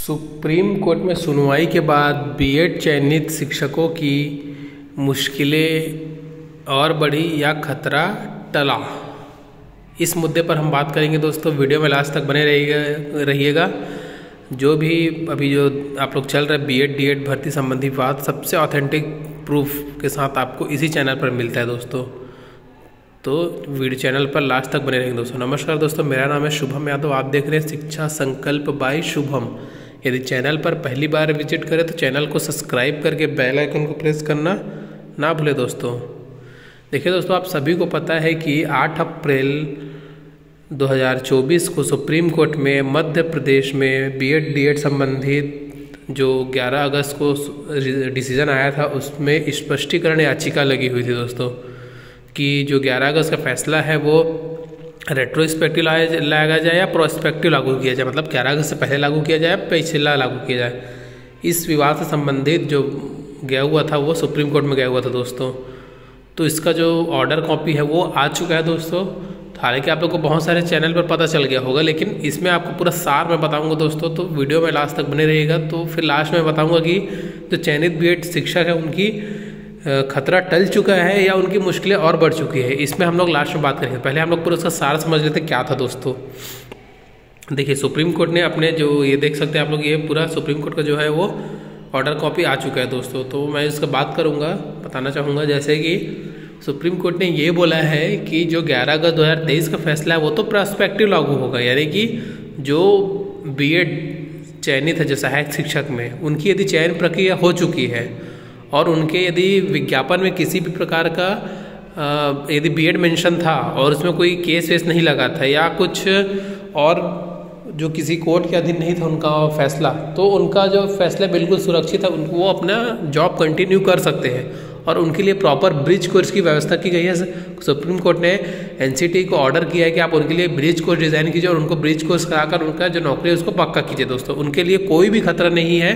Supreme court में सुनवाई के बाद बीएड चयनित शिक्षकों की मुश्किलें और बढ़ी या खतरा टला। इस मुद्दे पर हम बात करेंगे दोस्तों। वीडियो में लास्ट तक बने रहिएगा। जो भी अभी जो आप लोग चल रहे बीएड डीएड भर्ती संबंधी बात सबसे ऑथेंटिक प्रूफ के साथ आपको इसी चैनल पर मिलता है दोस्तों। तो वीडियो चैनल पर लास्ट तक बने रहेंगे दोस्तों। नमस्कार दोस्तों, मेरा नाम है शुभम यादव। आप देख रहे हैं शिक्षा संकल्प बाय शुभम। यदि चैनल पर पहली बार विजिट करें तो चैनल को सब्सक्राइब करके बेल आइकन को प्रेस करना ना भूलें दोस्तों। देखिए दोस्तों, आप सभी को पता है कि 8 अप्रैल 2024 को सुप्रीम कोर्ट में मध्य प्रदेश में बीएड डीएड संबंधित जो 11 अगस्त को डिसीजन आया था उसमें स्पष्टीकरण याचिका लगी हुई थी दोस्तों कि जो 11 अगस्त का फैसला है वो रेट्रोस्पेक्टिव लाया जाए या प्रोस्पेक्टिव लागू किया जाए, मतलब 11 अगस्त से पहले लागू किया जाए पिछला लागू किया जाए। इस विवाद से संबंधित जो गया हुआ था वो सुप्रीम कोर्ट में गया हुआ था दोस्तों। तो इसका जो ऑर्डर कॉपी है वो आ चुका है दोस्तों। हालांकि आप लोग को बहुत सारे चैनल पर पता चल गया होगा, लेकिन इसमें आपको पूरा सार मैं बताऊंगा दोस्तों। तो वीडियो में लास्ट तक बने रहिएगा। तो फिर लास्ट में बताऊंगा कि जो चयनित बीएड शिक्षक है उनकी खतरा टल चुका है या उनकी मुश्किलें और बढ़ चुकी है। इसमें हम लोग लास्ट में बात करेंगे। पहले हम लोग पूरा उसका सार समझ लेते क्या था दोस्तों। देखिए, सुप्रीम कोर्ट ने अपने जो ये देख सकते हैं आप लोग, ये पूरा सुप्रीम कोर्ट का जो है वो ऑर्डर कॉपी आ चुका है दोस्तों। तो मैं इसका बात करूँगा, बताना चाहूँगा। जैसे कि सुप्रीम कोर्ट ने ये बोला है कि जो 11 अगस्त 2023 का फैसला है वो तो प्रोस्पेक्टिव लागू होगा, यानी कि जो बीएड चयनित है जो सहायक शिक्षक में, उनकी यदि चयन प्रक्रिया हो चुकी है और उनके यदि विज्ञापन में किसी भी प्रकार का यदि बीएड मेंशन था और उसमें कोई केस वेस नहीं लगा था या कुछ और जो किसी कोर्ट के अधीन नहीं था उनका फैसला, तो उनका जो फैसला बिल्कुल सुरक्षित है, वो अपना जॉब कंटिन्यू कर सकते हैं। और उनके लिए प्रॉपर ब्रिज कोर्स की व्यवस्था की गई है। सुप्रीम कोर्ट ने एनसीटी को ऑर्डर किया है कि आप उनके लिए ब्रिज कोर्स डिज़ाइन कीजिए और उनको ब्रिज कोर्स कराकर उनका जो नौकरी है उसको पक्का कीजिए दोस्तों। उनके लिए कोई भी खतरा नहीं है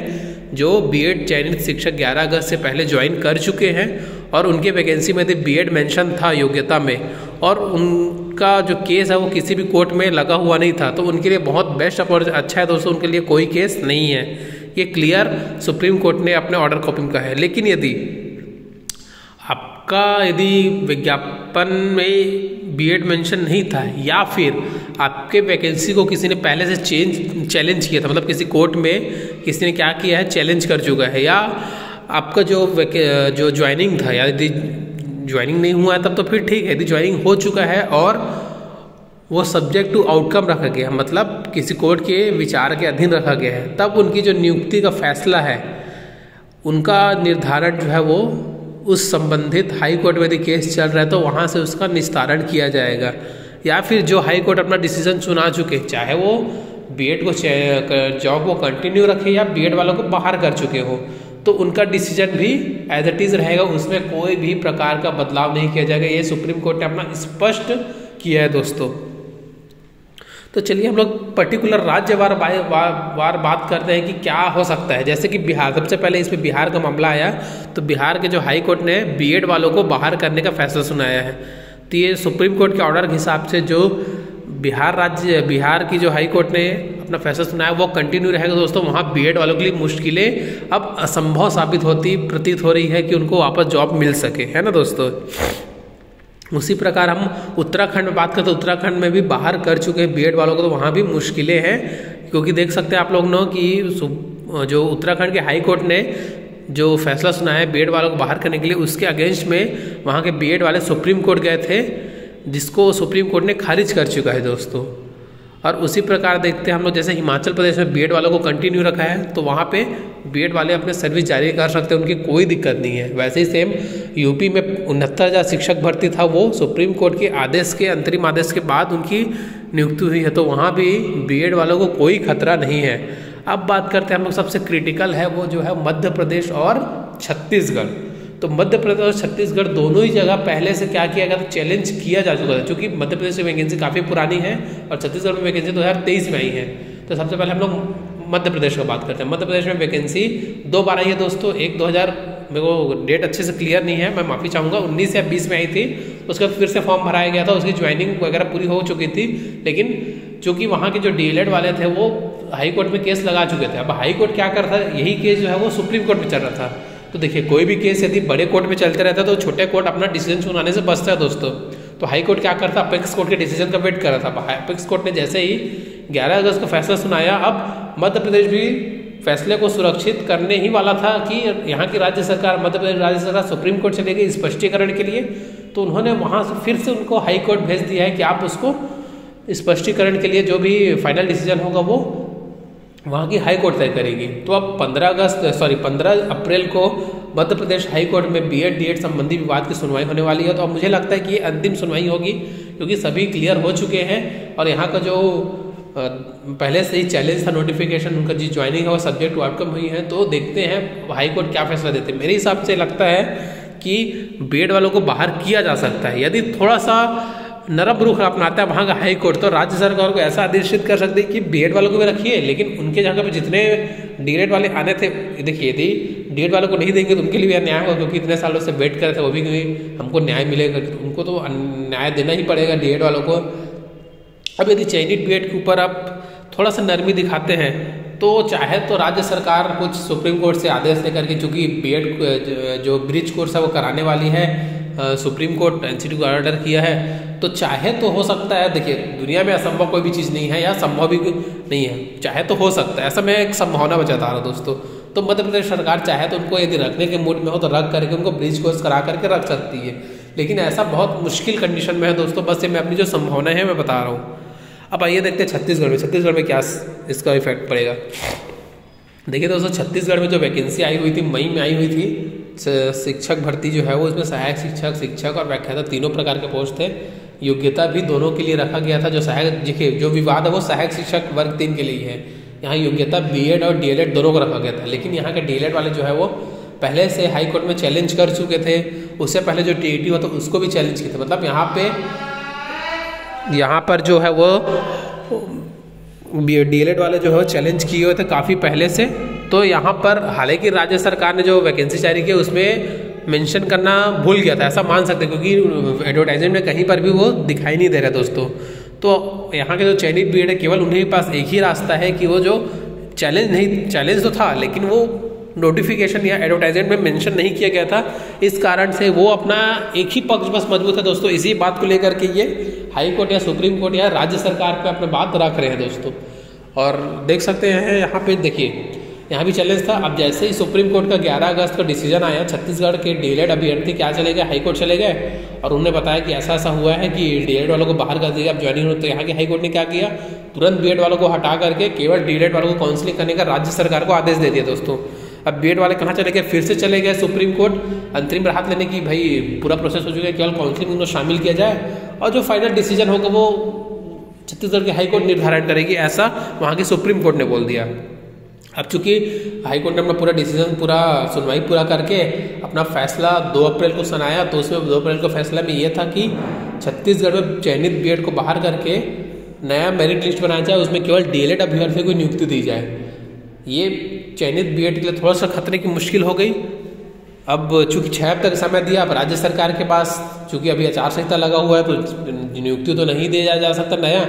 जो बीएड चयनित शिक्षक 11 अगस्त से पहले ज्वाइन कर चुके हैं और उनके वैकेंसी में यदि बीएड मेंशन था योग्यता में और उनका जो केस है वो किसी भी कोर्ट में लगा हुआ नहीं था, तो उनके लिए बहुत बेस्ट अच्छा है दोस्तों। उनके लिए कोई केस नहीं है, ये क्लियर सुप्रीम कोर्ट ने अपने ऑर्डर कॉपी में कहा है। लेकिन यदि आपका विज्ञापन में बीएड मेंशन नहीं था या फिर आपके वैकेंसी को किसी ने पहले से चैलेंज किया था, मतलब किसी कोर्ट में किसी ने क्या किया है, चैलेंज कर चुका है, या आपका जो ज्वाइनिंग था, यदि ज्वाइनिंग नहीं हुआ है तब तो फिर ठीक है। यदि ज्वाइनिंग हो चुका है और वो सब्जेक्ट टू आउटकम रखा गया है, मतलब किसी कोर्ट के विचार के अधीन रखा गया है, तब उनकी जो नियुक्ति का फैसला है उनका निर्धारण जो है वो उस संबंधित हाई कोर्ट में यदि केस चल रहा है तो वहाँ से उसका निस्तारण किया जाएगा। या फिर जो हाई कोर्ट अपना डिसीजन सुना चुके, चाहे वो बीएड को जॉब को कंटिन्यू रखे या बीएड वालों को बाहर कर चुके हो, तो उनका डिसीजन भी एज इट इज़ रहेगा, उसमें कोई भी प्रकार का बदलाव नहीं किया जाएगा। ये सुप्रीम कोर्ट ने अपना स्पष्ट किया है दोस्तों। तो चलिए हम लोग पर्टिकुलर राज्यवार बात करते हैं कि क्या हो सकता है। जैसे कि बिहार, सबसे पहले इसमें बिहार का मामला आया, तो बिहार के जो हाई कोर्ट ने बीएड वालों को बाहर करने का फैसला सुनाया है। तो ये सुप्रीम कोर्ट के ऑर्डर के हिसाब से जो बिहार की जो हाई कोर्ट ने अपना फैसला सुनाया वो कंटिन्यू रहेगा दोस्तों। वहाँ बीएड वालों के लिए मुश्किलें अब असंभव साबित प्रतीत हो रही है कि उनको वापस जॉब मिल सके, है ना दोस्तों। उसी प्रकार हम उत्तराखंड में बात करते हैं, उत्तराखंड में भी बाहर कर चुके हैं बीएड वालों को, तो वहाँ भी मुश्किलें हैं। क्योंकि देख सकते हैं आप लोग ना कि जो उत्तराखंड के हाई कोर्ट ने जो फैसला सुनाया है बीएड वालों को बाहर करने के लिए, उसके अगेंस्ट में वहाँ के बीएड वाले सुप्रीम कोर्ट गए थे, जिसको सुप्रीम कोर्ट ने खारिज कर चुका है दोस्तों। और उसी प्रकार देखते हैं हम लोग, जैसे हिमाचल प्रदेश में बीएड वालों को कंटिन्यू रखा है तो वहाँ पे बीएड वाले अपने सर्विस जारी कर सकते हैं, उनकी कोई दिक्कत नहीं है। वैसे ही सेम यूपी में 69,000 शिक्षक भर्ती था, वो सुप्रीम कोर्ट के आदेश के अंतरिम आदेश के बाद उनकी नियुक्ति हुई है, तो वहाँ भी बीएड वालों को कोई खतरा नहीं है। अब बात करते हैं हम लोग, सबसे क्रिटिकल है वो जो है मध्य प्रदेश और छत्तीसगढ़। तो मध्य प्रदेश और छत्तीसगढ़ दोनों ही जगह पहले से क्या किया गया था, चैलेंज किया जा चुका था। क्योंकि मध्य प्रदेश में वैकेंसी काफ़ी पुरानी है और छत्तीसगढ़ में वैकेंसी 2023 में आई है। तो सबसे पहले हम लोग मध्य प्रदेश का बात करते हैं। मध्य प्रदेश में वैकेंसी 2 बार आई है दोस्तों। एक 2000, मेरे को डेट अच्छे से क्लियर नहीं है, मैं माफ़ी चाहूँगा, 19 या 20 में आई थी। उसका फिर से फॉर्म भराया गया था, उसकी ज्वाइनिंग वगैरह पूरी हो चुकी थी। लेकिन चूँकि वहाँ के जो डीएलएड वाले थे वो हाई कोर्ट में केस लगा चुके थे। अब हाई कोर्ट क्या कर रहा था, यही केस जो है वो सुप्रीम कोर्ट में चल रहा था। तो देखिए कोई भी केस यदि बड़े कोर्ट में चलते रहता है तो छोटे कोर्ट अपना डिसीजन सुनाने से बचता है दोस्तों। तो हाई कोर्ट क्या करता, अपेक्स कोर्ट के डिसीजन का वेट कर रहा था। अपेक्स कोर्ट ने जैसे ही 11 अगस्त को फैसला सुनाया, अब मध्य प्रदेश भी फैसले को सुरक्षित करने ही वाला था कि यहाँ की राज्य सरकार, मध्य प्रदेश राज्य सरकार सुप्रीम कोर्ट चले गई स्पष्टीकरण के लिए। तो उन्होंने वहाँ से फिर से उनको हाई कोर्ट भेज दिया है कि आप उसको स्पष्टीकरण के लिए जो भी फाइनल डिसीजन होगा वो वहाँ की हाई कोर्ट तय करेगी। तो अब 15 अप्रैल को मध्य प्रदेश हाई कोर्ट में बीएड डीएड संबंधी विवाद की सुनवाई होने वाली है। तो अब मुझे लगता है कि ये अंतिम सुनवाई होगी, क्योंकि सभी क्लियर हो चुके हैं और यहाँ का जो पहले से ही चैलेंज था नोटिफिकेशन, उनका जी ज्वाइनिंग है वो सब्जेक्ट टू आउटकम हुई है। तो देखते हैं हाई कोर्ट क्या फैसला देते हैं। मेरे हिसाब से लगता है कि बीएड वालों को बाहर किया जा सकता है। यदि थोड़ा सा नरम रुख अपनाता है वहाँ का हाई कोर्ट, तो राज्य सरकार को ऐसा आदेशित कर सकती है कि बीएड वालों को भी रखिए, लेकिन उनके जगह पे जितने डीएड वाले आने थे, देखिए यदि डीएड वालों को नहीं देंगे तो उनके लिए भी अन्याय होगा, क्योंकि इतने सालों से वेट कर रहे थे वो भी हमको न्याय मिलेगा, उनको तो न्याय देना ही पड़ेगा डीएड वालों को। अब यदि चयनित बीएड के ऊपर आप थोड़ा सा नरमी दिखाते हैं तो चाहे तो राज्य सरकार कुछ सुप्रीम कोर्ट से आदेश लेकर के, चूँकि बीएड जो ब्रिज कोर्स है वो कराने वाली है, सुप्रीम कोर्ट एनसीटी को ऑर्डर किया है, तो चाहे तो हो सकता है। देखिए दुनिया में असंभव कोई भी चीज़ नहीं है या संभव भी नहीं है, चाहे तो हो सकता है, ऐसा मैं एक संभावना बता रहा हूँ दोस्तों। तो मध्य प्रदेश सरकार चाहे तो उनको यदि रखने के मूड में हो तो रख करके उनको ब्रिज कोर्स करा करके रख सकती है, लेकिन ऐसा बहुत मुश्किल कंडीशन में है दोस्तों। बस ये मैं अपनी जो संभावना है मैं बता रहा हूँ। अब आइए देखते हैं छत्तीसगढ़ में क्या इसका इफेक्ट पड़ेगा। देखिए दोस्तों, छत्तीसगढ़ में जो वैकेंसी आई हुई थी, मई में आई हुई थी शिक्षक भर्ती जो है वो, इसमें सहायक शिक्षक और व्याख्याता तीनों प्रकार के पोस्ट थे। योग्यता भी दोनों के लिए रखा गया था। जो सहायक, देखिए जो विवाद है वो सहायक शिक्षक वर्ग 3 के लिए है। यहाँ योग्यता बीएड और डीएलएड दोनों को रखा गया था, लेकिन यहाँ के डीएलएड वाले जो है वो पहले से हाई कोर्ट में चैलेंज कर चुके थे। उससे पहले जो टीईटी हुआ तो उसको भी चैलेंज किए थे। मतलब यहाँ पर जो है वो डीएलएड वाले जो है चैलेंज किए हुए थे काफ़ी पहले से। तो यहाँ पर हालांकि राज्य सरकार ने जो वैकेंसी जारी की उसमें मेंशन करना भूल गया था, ऐसा मान सकते हैं, क्योंकि एडवर्टाइजमेंट में कहीं पर भी वो दिखाई नहीं दे रहा दोस्तों। तो यहाँ के जो चयनित बीएड है केवल उन्हीं के पास एक ही रास्ता है कि वो जो चैलेंज तो था लेकिन वो नोटिफिकेशन या एडवर्टाइजमेंट में मेंशन नहीं किया गया था, इस कारण से वो अपना एक ही पक्ष बस मजबूत है दोस्तों। इसी बात को लेकर के ये हाई कोर्ट या सुप्रीम कोर्ट या राज्य सरकार पे अपने बात रख रहे हैं दोस्तों। और देख सकते हैं यहाँ पे, देखिए यहाँ भी चैलेंज था। अब जैसे ही सुप्रीम कोर्ट का 11 अगस्त का डिसीजन आया, छत्तीसगढ़ के डीएलएड अभ्यर्थी क्या चले गए, हाई कोर्ट चले गए और उन्होंने बताया कि ऐसा ऐसा हुआ है कि डीएलएड वालों को बाहर कर दिया, अब ज्वाइनिंग हो। तो यहाँ के हाई कोर्ट ने क्या किया, तुरंत बीएड वालों को हटा करके केवल डीएलएड वालों को काउंसलिंग करने का राज्य सरकार को आदेश दे दिया दोस्तों। अब बीएड वाले कहाँ चले गए, फिर से चले गए सुप्रीम कोर्ट अंतरिम राहत लेने की। भाई पूरा प्रोसेस हो चुका है, केवल काउंसलिंग उनको शामिल किया जाए और जो फाइनल डिसीजन होगा वो छत्तीसगढ़ की हाई कोर्ट निर्धारण करेगी, ऐसा वहाँ की सुप्रीम कोर्ट ने बोल दिया। अब चूंकि हाई कोर्ट ने अपना पूरा डिसीजन, पूरा सुनवाई पूरा करके अपना फैसला 2 अप्रैल को सुनाया, तो उसमें 2 अप्रैल को फैसला में ये था कि छत्तीसगढ़ में चयनित बीएड को बाहर करके नया मेरिट लिस्ट बनाया जाए, उसमें केवल डीएलएड अभ्यर्थी को नियुक्ति दी जाए। ये चयनित बीएड के लिए थोड़ा सा खतरे की मुश्किल हो गई। अब चूंकि 6 हफ्ते का समय दिया, अब राज्य सरकार के पास चूंकि अभी आचार संहिता लगा हुआ है तो नियुक्ति तो नहीं दिया जा सकता नया।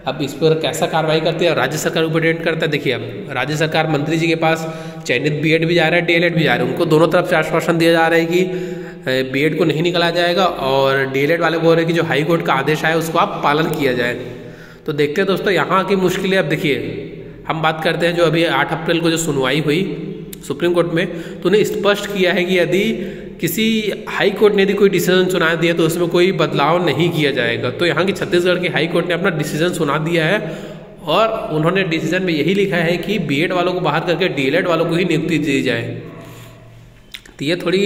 अब इस पर कैसा कार्रवाई करती है राज्य सरकार ऊपर डिपेंड करता है। देखिए अब राज्य सरकार मंत्री जी के पास चयनित बीएड भी जा रहा है, डीएलएड भी जा रहा है, उनको दोनों तरफ से आश्वासन दिया जा रहा है कि बीएड को नहीं निकाला जाएगा और डीएलएड वाले बोल रहे हैं कि जो हाई कोर्ट का आदेश आया उसको आप पालन किया जाए। तो देखते हैं दोस्तों यहाँ की मुश्किलें। अब देखिए हम बात करते हैं जो अभी 8 अप्रैल को जो सुनवाई हुई सुप्रीम कोर्ट में, तो उन्हें स्पष्ट किया है कि यदि किसी हाई कोर्ट ने यदि कोई डिसीजन सुना दिया तो उसमें कोई बदलाव नहीं किया जाएगा। तो यहाँ की छत्तीसगढ़ की हाई कोर्ट ने अपना डिसीजन सुना दिया है और उन्होंने डिसीजन में यही लिखा है कि बीएड वालों को बाहर करके डीएलएड वालों को ही नियुक्ति दी जाए। तो ये थोड़ी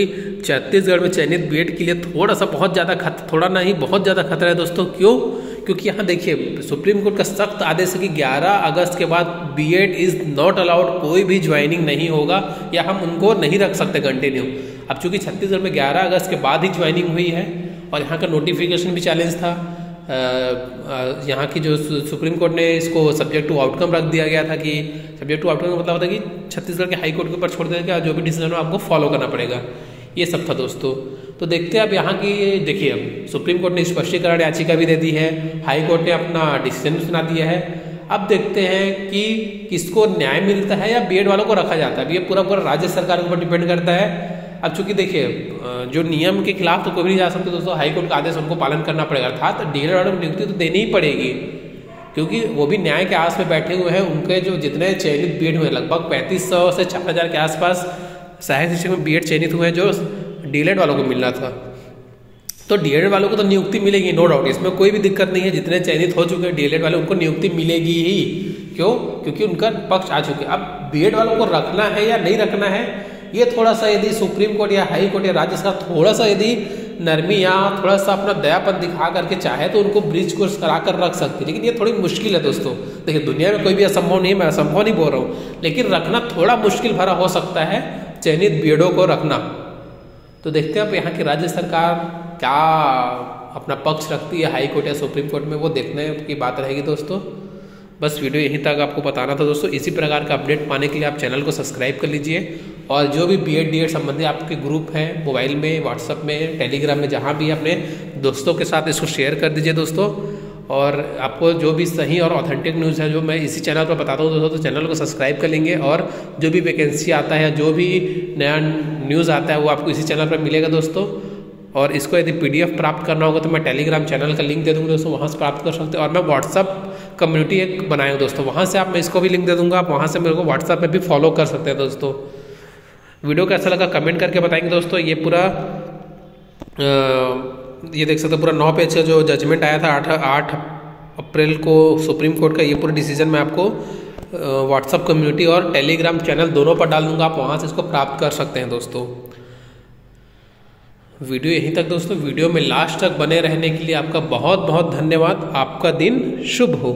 छत्तीसगढ़ में चयनित बीएड के लिए थोड़ा सा बहुत ज़्यादा खतरा है दोस्तों। क्यों? क्योंकि यहाँ देखिए सुप्रीम कोर्ट का सख्त आदेश है कि 11 अगस्त के बाद बीएड इज़ नॉट अलाउड, कोई भी ज्वाइनिंग नहीं होगा या हम उनको नहीं रख सकते कंटिन्यू। अब चूंकि छत्तीसगढ़ में 11 अगस्त के बाद ही ज्वाइनिंग हुई है और यहाँ का नोटिफिकेशन भी चैलेंज था, यहाँ की जो सुप्रीम कोर्ट ने इसको सब्जेक्ट टू आउटकम रख दिया गया था कि सब्जेक्ट टू आउटकम का मतलब होता है कि छत्तीसगढ़ के हाई कोर्ट के ऊपर छोड़ देगा, जो भी डिसीजन हो आपको फॉलो करना पड़ेगा। ये सब था दोस्तों। तो देखते हैं अब यहाँ की, देखिए अब सुप्रीम कोर्ट ने स्पष्टीकरण याचिका भी दे दी है, हाई कोर्ट ने अपना डिसीजन सुना दिया है। अब देखते हैं कि किसको न्याय मिलता है या बीएड वालों को रखा जाता है। अब ये पूरा पूरा राज्य सरकार के ऊपर डिपेंड करता है। अब चूंकि देखिए जो नियम के खिलाफ तो कोई भी नहीं जा सकते दोस्तों, हाईकोर्ट का आदेश उनको पालन करना पड़ेगा, अर्थात डीएलएड वालों को नियुक्ति तो देनी ही पड़ेगी, क्योंकि वो भी न्याय के आस में बैठे हुए हैं। उनके जो जितने चयनित बीएड हुए लगभग 3500 से 4000 के आसपास सहायक शिक्षक में बीएड चयनित हुए हैं जो डीएलएड वालों को मिलना था। तो डीएलएड वालों को तो नियुक्ति मिलेगी, नो डाउट, इसमें कोई भी दिक्कत नहीं है। जितने चयनित हो चुके हैं डीएलएड वाले उनको नियुक्ति मिलेगी ही। क्यों? क्योंकि उनका पक्ष आ चुके। अब बीएड वालों को रखना है या नहीं रखना है, ये थोड़ा सा यदि सुप्रीम कोर्ट या हाई कोर्ट या राज्य सरकार थोड़ा सा यदि नरमी या थोड़ा सा अपना दयापन दिखा करके चाहे तो उनको ब्रिज कोर्स करा कर रख सकती है, लेकिन ये थोड़ी मुश्किल है दोस्तों। देखिए दुनिया में कोई भी असंभव नहीं है, मैं असंभव नहीं बोल रहा हूँ, लेकिन रखना थोड़ा मुश्किल भरा हो सकता है चयनित बीएडओ को रखना। तो देखते हैं अब यहाँ की राज्य सरकार क्या अपना पक्ष रखती है हाई कोर्ट या सुप्रीम कोर्ट में, वो देखने की बात रहेगी दोस्तों। बस वीडियो यहीं तक आपको बताना था दोस्तों। इसी प्रकार का अपडेट पाने के लिए आप चैनल को सब्सक्राइब कर लीजिए, और जो भी बीएड डीएड संबंधी आपके ग्रुप हैं मोबाइल में, व्हाट्सएप में, टेलीग्राम में, जहाँ भी अपने दोस्तों के साथ इसको शेयर कर दीजिए दोस्तों। और आपको जो भी सही और ऑथेंटिक न्यूज़ है जो मैं इसी चैनल पर बताता हूँ दोस्तों, तो चैनल को सब्सक्राइब कर लेंगे, और जो भी वैकेंसी आता है, जो भी नया न्यूज़ आता है वो आपको इसी चैनल पर मिलेगा दोस्तों। और इसको यदि पीडीएफ प्राप्त करना होगा तो मैं टेलीग्राम चैनल का लिंक दे दूँगा दोस्तों, वहाँ से प्राप्त कर सकते हैं। और मैं व्हाट्सअप कम्युनिटी एक बनाया हूँ दोस्तों, वहाँ से आप, मैं इसको भी लिंक दे दूँगा, आप वहाँ से मेरे को व्हाट्सअप में भी फॉलो कर सकते हैं दोस्तों। वीडियो कैसा लगा कमेंट करके बताएंगे दोस्तों। ये पूरा ये देख सकते हो, पूरा 9 पेज का जो जजमेंट आया था 8 अप्रैल को सुप्रीम कोर्ट का, ये पूरा डिसीजन मैं आपको व्हाट्सअप कम्युनिटी और टेलीग्राम चैनल दोनों पर डाल दूँगा, आप वहाँ से इसको प्राप्त कर सकते हैं दोस्तों। वीडियो यहीं तक दोस्तों। वीडियो में लास्ट तक बने रहने के लिए आपका बहुत बहुत धन्यवाद। आपका दिन शुभ हो।